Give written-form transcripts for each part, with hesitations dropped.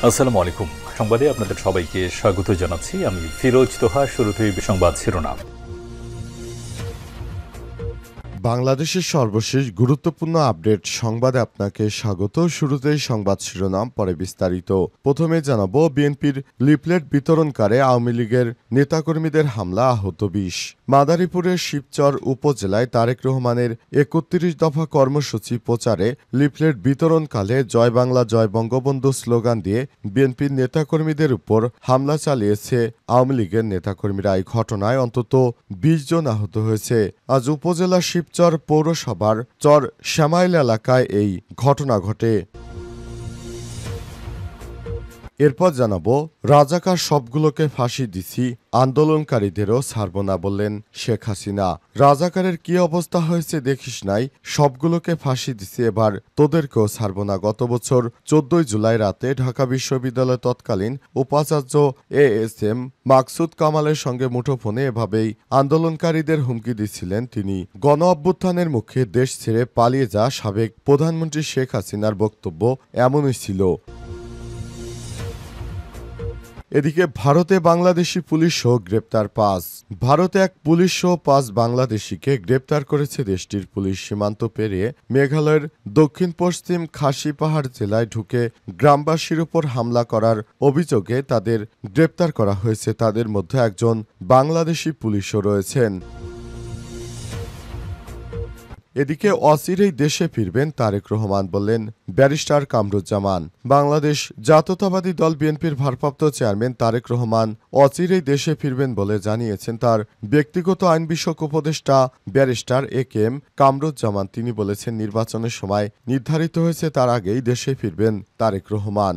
আসসালামু আলাইকুম। সংবাদে আপনাদের সবাইকে স্বাগত জানাচ্ছি। আমি ফিরোজ তোহা। শুরুতেই সংবাদ শিরোনাম। বাংলাদেশের সর্বশেষ গুরুত্বপূর্ণ আপডেট সংবাদে আপনাকে স্বাগত। শুরুতেই সংবাদ শিরোনাম, পরে বিস্তারিত। প্রথমে জানাবো, বিএনপির লিফলেট বিতরণকারে আওয়ামী লীগের নেতাকর্মীদের হামলা, আহত ২০। মাদারীপুরের শিবচর উপজেলায় তারেক রহমানের ৩১ দফা কর্মসূচি প্রচারে লিফলেট বিতরণকালে জয় বাংলা জয় বঙ্গবন্ধু স্লোগান দিয়ে বিএনপির নেতাকর্মীদের উপর হামলা চালিয়েছে আওয়ামী লীগের নেতাকর্মীরা। এই ঘটনায় অন্তত ২০ জন আহত হয়েছে। আজ উপজেলা শিবচর পৌরসভার চর শ্যামাইল এলাকায় এই ঘটনা ঘটে। এরপর জানাবো, রাজাকার সবগুলোকে ফাঁসি দিছি, আন্দোলনকারীদেরও ছাড়ব না বললেন শেখ হাসিনা। রাজাকারের কি অবস্থা হয়েছে দেখিস নাই, সবগুলোকে ফাঁসি দিছি, এবার তোদেরকেও ছাড়ব না। গত বছর ১৪ জুলাই রাতে ঢাকা বিশ্ববিদ্যালয় তৎকালীন উপাচার্য এএসএম মাকসুদ কামালের সঙ্গে মুঠোফোনে এভাবেই আন্দোলনকারীদের হুমকি দিচ্ছিলেন তিনি। গণ অভ্যুত্থানের মুখে দেশ ছেড়ে পালিয়ে যা সাবেক প্রধানমন্ত্রী শেখ হাসিনার বক্তব্য এমনই ছিল। এদিকে ভারতে বাংলাদেশি পুলিশও গ্রেপ্তার ৫। ভারতে এক পুলিশসহ ৫ বাংলাদেশিকে গ্রেপ্তার করেছে দেশটির পুলিশ। সীমান্ত পেরিয়ে মেঘালয়ের দক্ষিণ পশ্চিম খাসি পাহাড় জেলায় ঢুকে গ্রামবাসীর উপর হামলা করার অভিযোগে তাদের গ্রেপ্তার করা হয়েছে। তাদের মধ্যে একজন বাংলাদেশি পুলিশও রয়েছেন। এদিকে অচিরেই দেশে ফিরবেন তারেক রহমান বললেন ব্যারিস্টার কামরুজ্জামান। বাংলাদেশ জাতীয়তাবাদী দল বিএনপির ভারপ্রাপ্ত চেয়ারম্যান তারেক রহমান অচিরেই দেশে ফিরবেন বলে জানিয়েছেন তার ব্যক্তিগত আইন বিষয়ক উপদেষ্টা ব্যারিস্টার এ.কে.এম. কামরুজ্জামান। তিনি বলেছেন, নির্বাচনের সময় নির্ধারিত হয়েছে, তার আগেই দেশে ফিরবেন তারেক রহমান।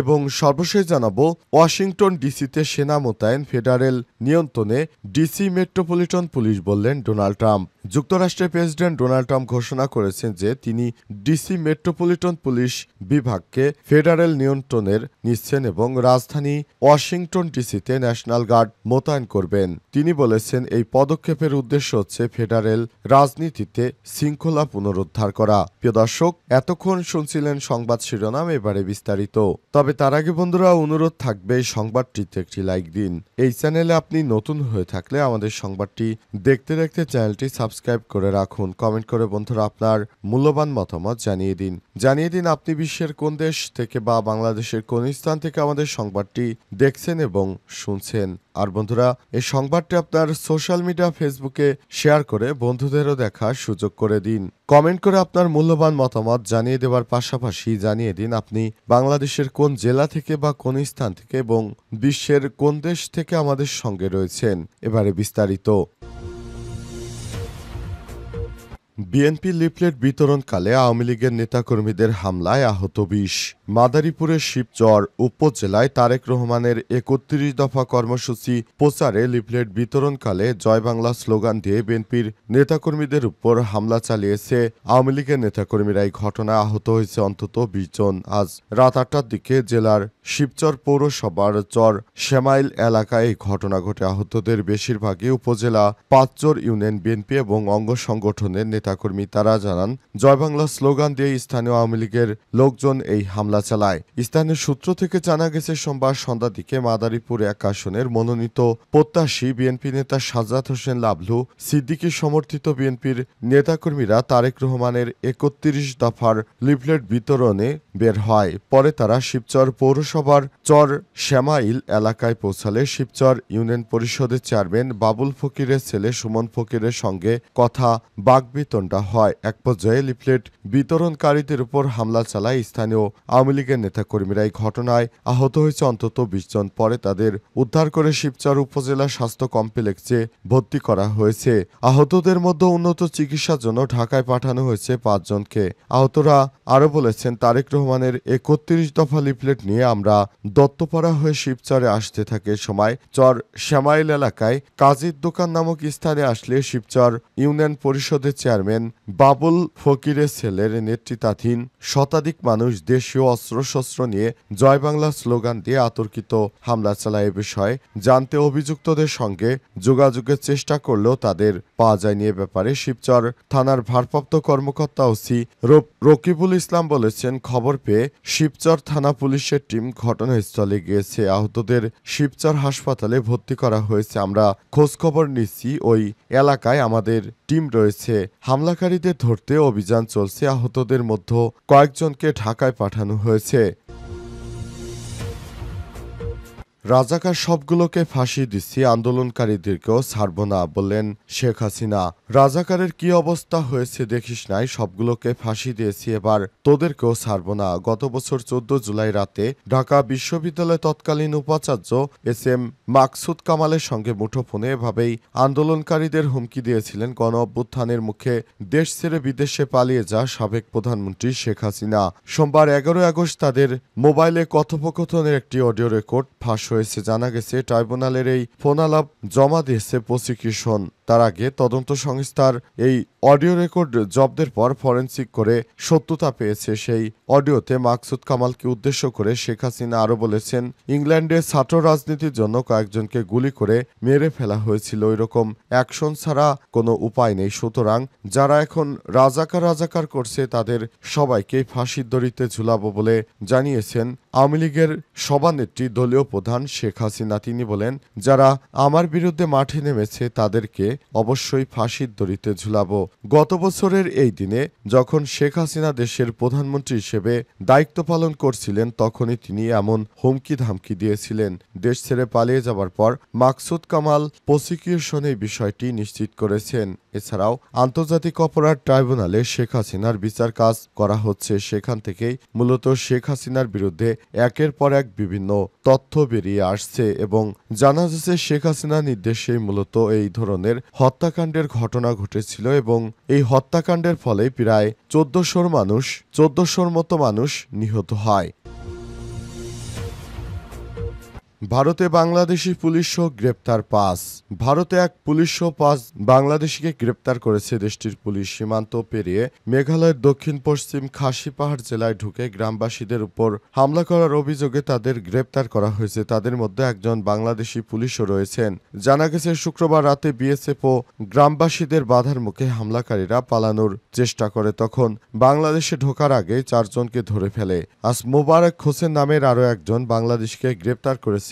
এবং সর্বশেষ জানাবো, ওয়াশিংটন ডিসিতে সেনা মোতায়েন ফেডারেল নিয়ন্ত্রণে ডিসি মেট্রোপলিটন পুলিশ বললেন ডোনাল্ড ট্রাম্প। যুক্তরাষ্ট্রের প্রেসিডেন্ট ডোনাল্ড ট্রাম্প ঘোষণা করেছেন যে তিনি ডিসি মেট্রোপলিটন পুলিশ বিভাগকে ফেডারেল নিয়ন্ত্রণের নিচ্ছেন এবং রাজধানী ওয়াশিংটন ডিসিতে ন্যাশনাল গার্ড মোতায়েন করবেন। তিনি বলেছেন, এই পদক্ষেপের উদ্দেশ্য হচ্ছে ফেডারেল রাজনীতিতে শৃঙ্খলা পুনরুদ্ধার করা। প্রিয় দর্শক, এতক্ষণ শুনছিলেন সংবাদ শিরোনাম, এবারে বিস্তারিত। তবে তার আগে বন্ধুরা, অনুরোধ থাকবে সংবাদটিতে একটি লাইক দিন। এই চ্যানেলে আপনি নতুন হয়ে থাকলে আমাদের সংবাদটি দেখতে দেখতে চ্যানেলটি সাবস্ক্রাইব করে রাখুন। কমেন্ট করে বন্ধুরা আপনার মূল্যবান মতামত জানিয়ে দিন আপনি বিশ্বের কোন দেশ থেকে বা বাংলাদেশের কোন স্থান থেকে আমাদের সংবাদটি দেখছেন এবং শুনছেন। আর বন্ধুরা, এই সংবাদটি আপনার সোশ্যাল মিডিয়া ফেসবুকে শেয়ার করে বন্ধুদেরও দেখার সুযোগ করে দিন। কমেন্ট করে আপনার মূল্যবান মতামত জানিয়ে দেওয়ার পাশাপাশি জানিয়ে দিন আপনি বাংলাদেশের কোন জেলা থেকে বা কোন স্থান থেকে এবং বিশ্বের কোন দেশ থেকে আমাদের সঙ্গে রয়েছেন। এবারে বিস্তারিত। বিএনপি লিফলেট বিতরণকালে আওয়ামী লীগের নেতাকর্মীদের হামলায় আহত ২০। মাদারীপুরের শিবচর উপজেলায় তারেক রহমানের ৩১ দফা কর্মসূচি প্রচারে লিফলেট বিতরণকালে জয় বাংলা স্লোগান দিয়ে বিএনপির নেতাকর্মীদের উপর হামলা চালিয়েছে আওয়ামী লীগের নেতাকর্মীরা। এই ঘটনায় আহত হয়েছে অন্তত ২০ জন। আজ রাত ৮টার দিকে জেলার শিবচর পৌরসভার চর শ্যামাইল এলাকায় এই ঘটনা ঘটে। আহতদের বেশিরভাগই উপজেলা পাঁচচর ইউনিয়ন বিএনপি এবং অঙ্গ সংগঠনের নেতাকর্মী। তারা জানান, জয় বাংলা স্লোগান দিয়ে স্থানীয় আওয়ামী লীগের লোকজন এই হামলা চালায়। স্থানীয় সূত্র থেকে জানা গেছে, সোমবার সন্ধ্যার দিকে মাদারীপুর ১ আসনের মনোনীত প্রত্যাশী বিএনপি নেতা সাজ্জাদ হোসেন লাভলু সিদ্দিকী সমর্থিত বিএনপির নেতাকর্মীরা তারেক রহমানের ৩১ দফার লিফলেট বিতরণে বের হয়। পরে তারা শিবচর পৌরসভার চর শ্যামাইল এলাকায় পৌঁছালে শিবচর ইউনিয়ন পরিষদের চেয়ারম্যান বাবুল ফকিরের ছেলে সুমন ফকিরের সঙ্গে কথা বাকবিতণ্ডা হয়। এক পর্যায়ে লিফলেট বিতরণকারীদের উপর হামলা চালায় স্থানীয় আওয়ামী লীগের নেতাকর্মীরা। এই ঘটনায় আহত হয়েছে অন্তত ২০ জন। পরে তাদের উদ্ধার করে শিবচর উপজেলা স্বাস্থ্য কমপ্লেক্সে ভর্তি করা হয়েছে। আহতদের মধ্যে উন্নত চিকিৎসার জন্য ঢাকায় পাঠানো হয়েছে ৫ জনকে। আহতরা আরও বলেছেন, তারেক রহমানের ৩১ দফা লিফলেট নিয়ে আমরা দত্তপাড়া হয়ে শিবচরে আসতে থাকে। সময় চর শ্যামাইল এলাকায় কাজীর দোকান নামক স্থানে আসলে শিবচর ইউনিয়ন পরিষদের চেয়ারম্যান চেয়ারম্যান বাবুল ফকিরের ছেলের নেতৃত্বাধীন শতাধিক মানুষ দেশীয় অস্ত্রশস্ত্র নিয়ে জয় বাংলা স্লোগান দিয়ে অতর্কিত হামলা চালায়। এ বিষয়ে জানতে অভিযুক্তদের সঙ্গে যোগাযোগের চেষ্টা করলেও তাদের পাওয়া যায়নি। এ ব্যাপারে শিবচর থানার ভারপ্রাপ্ত কর্মকর্তা ওসি রকিবুল ইসলাম বলেছেন, খবর পেয়ে শিবচর থানা পুলিশের টিম ঘটনাস্থলে গিয়েছে। আহতদের শিবচর হাসপাতালে ভর্তি করা হয়েছে। আমরা খোঁজখবর নিচ্ছি, ওই এলাকায় আমাদের টিম রয়েছে। হামলাকারীদের ধরতে অভিযান চলছে। আহতদের মধ্যে কয়েকজনকে ঢাকায় পাঠানো হয়েছে। রাজাকার সবগুলোকে ফাঁসি দিচ্ছি, আন্দোলনকারীদেরকেও ছাড়ব না, বললেন শেখ হাসিনা। রাজাকারের কি অবস্থা হয়েছে দেখিস নাই, সবগুলোকে ফাঁসি দিয়েছি, এবার তোদেরকেও ছাড়ব না। গত বছর 14 জুলাই রাতে ঢাকা বিশ্ববিদ্যালয় তৎকালীন উপাচার্য এস.এম. মাকসুদ কামালের সঙ্গে মুঠোফোনে এভাবেই আন্দোলনকারীদের হুমকি দিয়েছিলেন গণ অভ্যুত্থানের মুখে দেশ ছেড়ে বিদেশে পালিয়ে যা সাবেক প্রধানমন্ত্রী শেখ হাসিনা। সোমবার 11 আগস্ট তাদের মোবাইলে কথোপকথনের একটি অডিও রেকর্ড ফাঁস হয়েছে। জানা গেছে, ট্রাইব্যুনালের এই ফোনালাপ জমা দিয়েছে প্রসিকিউশন। তার আগে তদন্ত সংস্থার এই অডিও রেকর্ড জব্দের পর ফরেনসিক করে সত্যতা পেয়েছে। সেই অডিওতে মাকসুদ কামালকে উদ্দেশ্য করে শেখ হাসিনা আরও বলেছেন, ইংল্যান্ডে ছাত্র রাজনীতির জন্য কয়েকজনকে গুলি করে মেরে ফেলা হয়েছিল, ওইরকম অ্যাকশন ছাড়া কোনো উপায় নেই। সুতরাং যারা এখন রাজাকার করছে তাদের সবাইকে ফাঁসির দড়িতে ঝুলাবো বলে জানিয়েছেন আওয়ামী লীগের সভানেত্রী দলীয় প্রধান শেখ হাসিনা। তিনি বলেন, যারা আমার বিরুদ্ধে মাঠে নেমেছে তাদেরকে অবশ্যই ফাঁসির দড়িতে ঝুলাবো। গত বছরের এই দিনে যখন শেখ হাসিনা দেশের প্রধানমন্ত্রী হিসেবে দায়িত্ব পালন করছিলেন, তখনই তিনি এমন হুমকি ধামকি দিয়েছিলেন। দেশ ছেড়ে পালিয়ে যাবার পর মাকসুদ কামাল প্রসিকিউশন এই বিষয়টি নিশ্চিত করেছেন। এছাড়াও আন্তর্জাতিক অপরাধ ট্রাইব্যুনালে শেখ হাসিনার বিচার কাজ করা হচ্ছে। সেখান থেকেই মূলত শেখ হাসিনার বিরুদ্ধে একের পর এক বিভিন্ন তথ্য বেরিয়ে আসছে এবং জানা যাচ্ছে শেখ হাসিনার নির্দেশেই মূলত এই ধরনের হত্যাকাণ্ডের ঘটনা ঘটেছিল এবং এই হত্যাকাণ্ডের ফলে প্রায় 1400-র মতো মানুষ নিহত হয়। ভারতে বাংলাদেশি পুলিশও গ্রেপ্তার 5। ভারতে এক পুলিশও 5 বাংলাদেশিকে গ্রেপ্তার করেছে দেশটির পুলিশ। সীমান্ত পেরিয়ে মেঘালয়ের দক্ষিণ পশ্চিম খাসি পাহাড় জেলায় ঢুকে গ্রামবাসীদের উপর হামলা করার অভিযোগে তাদের গ্রেপ্তার করা হয়েছে। তাদের মধ্যে একজন বাংলাদেশি পুলিশও রয়েছেন। জানা গেছে, শুক্রবার রাতে বিএসএফ ও গ্রামবাসীদের বাধার মুখে হামলাকারীরা পালানোর চেষ্টা করে। তখন বাংলাদেশে ঢোকার আগে 4 জনকে ধরে ফেলে। আজ মোবারক হোসেন নামের আরও একজন বাংলাদেশকে গ্রেপ্তার করেছে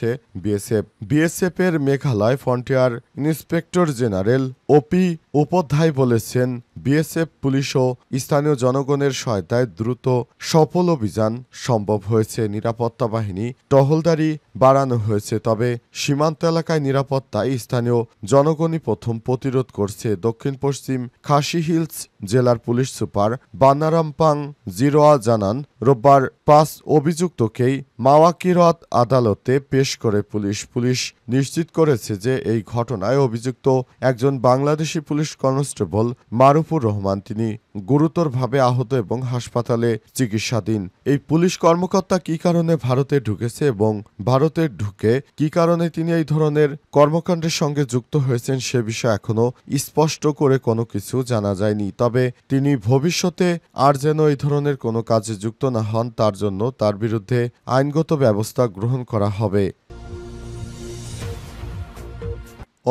বিএসএফ এর মেঘালয় ফ্রন্টিয়ার ইন্সপেক্টর জেনারেল ওপি উপাধ্যায় বলেছেন, বিএসএফ পুলিশ ও স্থানীয় জনগণের সহায়তায় দ্রুত সফল অভিযান সম্ভব হয়েছে। নিরাপত্তা বাহিনী টহলদারি বাড়ানো হয়েছে, তবে সীমান্ত এলাকায় নিরাপত্তায় স্থানীয় জনগণই প্রথম প্রতিরোধ করছে। দক্ষিণ পশ্চিম খাসি হিলস জেলার পুলিশ সুপার বানারামপাং জিরোয়া জানান, রোববার 5 অভিযুক্তকেই মাওয়াকিরত আদালতে পেশ করে পুলিশ নিশ্চিত করেছে যে এই ঘটনায় অভিযুক্ত একজন বাংলাদেশি পুলিশ কনস্টেবল মারুফুর রহমান। তিনি গুরুতরভাবে আহত এবং হাসপাতালে চিকিৎসাধীন। এই পুলিশ কর্মকর্তা কী কারণে ভারতে ঢুকেছে এবং ভারতে ঢুকে কী কারণে তিনি এই ধরনের কর্মকাণ্ডের সঙ্গে যুক্ত হয়েছেন সে বিষয়ে এখনও স্পষ্ট করে কোনো কিছু জানা যায়নি। তবে তিনি ভবিষ্যতে আর যেন এই ধরনের কোনো কাজে যুক্ত না হন তার জন্য তার বিরুদ্ধে আইনগত ব্যবস্থা গ্রহণ করা হবে।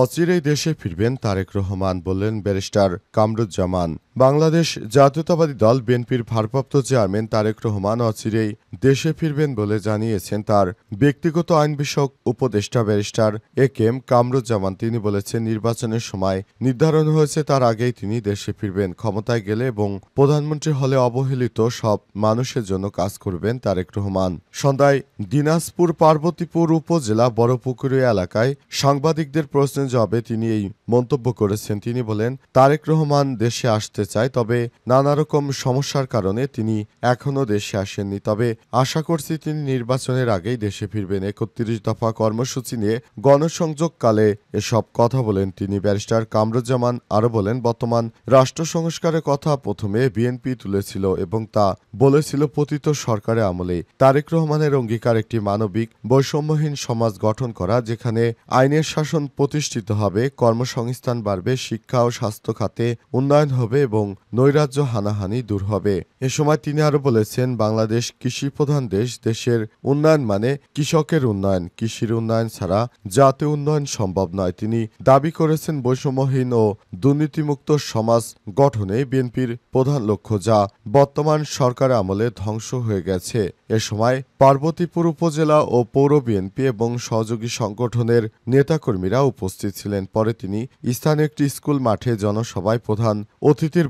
অচিরেই দেশে ফিরবেন তারেক রহমান, বললেন ব্যারিস্টার কামরুজ্জামান। বাংলাদেশ জাতীয়তাবাদী দল বিএনপির ভারপ্রাপ্ত চেয়ারম্যান তারেক রহমান অচিরেই দেশে ফিরবেন বলে জানিয়েছেন তার ব্যক্তিগত আইন বিষয়ক উপদেষ্টা ব্যারিস্টার এ.কে.এম. কামরুজ্জামান। তিনি বলেছেন, নির্বাচনের সময় নির্ধারণ হয়েছে, তার আগেই তিনি দেশে ফিরবেন। ক্ষমতায় গেলে এবং প্রধানমন্ত্রী হলে অবহেলিত সব মানুষের জন্য কাজ করবেন তারেক রহমান। সন্ধ্যায় দিনাজপুর পার্বতীপুর উপজেলা বড়পুকুরিয়া এলাকায় সাংবাদিকদের প্রশ্নের জবাবে তিনি এই মন্তব্য করেছেন। তিনি বলেন, তারেক রহমান দেশে আসতে চায়, তবে নানা রকম সমস্যার কারণে তিনি এখনও দেশে আসেননি। তবে আশা করছি তিনি নির্বাচনের আগেই দেশে ফিরবেন। 31 দফা কর্মসূচি নিয়ে গণসংযোগকালে এসব কথা বলেন তিনি। ব্যারিস্টার কামরুজ্জামান আরও বলেন, বর্তমান রাষ্ট্র সংস্কারের কথা প্রথমে বিএনপি তুলেছিল এবং তা বলেছিল পতিত সরকারের আমলে। তারেক রহমানের অঙ্গীকার একটি মানবিক বৈষম্যহীন সমাজ গঠন করা, যেখানে আইনের শাসন প্রতিষ্ঠিত হবে, কর্মসংস্থান বাড়বে, শিক্ষা ও স্বাস্থ্য খাতে উন্নয়ন হবে এবং এবং নৈরাজ্য হানাহানি দূর হবে। এ সময় তিনি আরও বলেছেন, বাংলাদেশ কৃষি প্রধান দেশ। দেশের উন্নয়ন মানে কৃষকের উন্নয়ন। কৃষির উন্নয়ন ছাড়া জাতীয় উন্নয়ন সম্ভব নয়। তিনি দাবি করেছেন, বৈষম্যহীন ও দুর্নীতিমুক্ত সমাজ গঠনে বিএনপির প্রধান লক্ষ্য, যা বর্তমান সরকারের আমলে ধ্বংস হয়ে গেছে। এ সময় পার্বতীপুর উপজেলা ও পৌর বিএনপি এবং সহযোগী সংগঠনের নেতাকর্মীরা উপস্থিত ছিলেন। পরে তিনি স্থানীয় একটি স্কুল মাঠে জনসভায় প্রধান অতিথির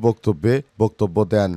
বক্তব্য দেন।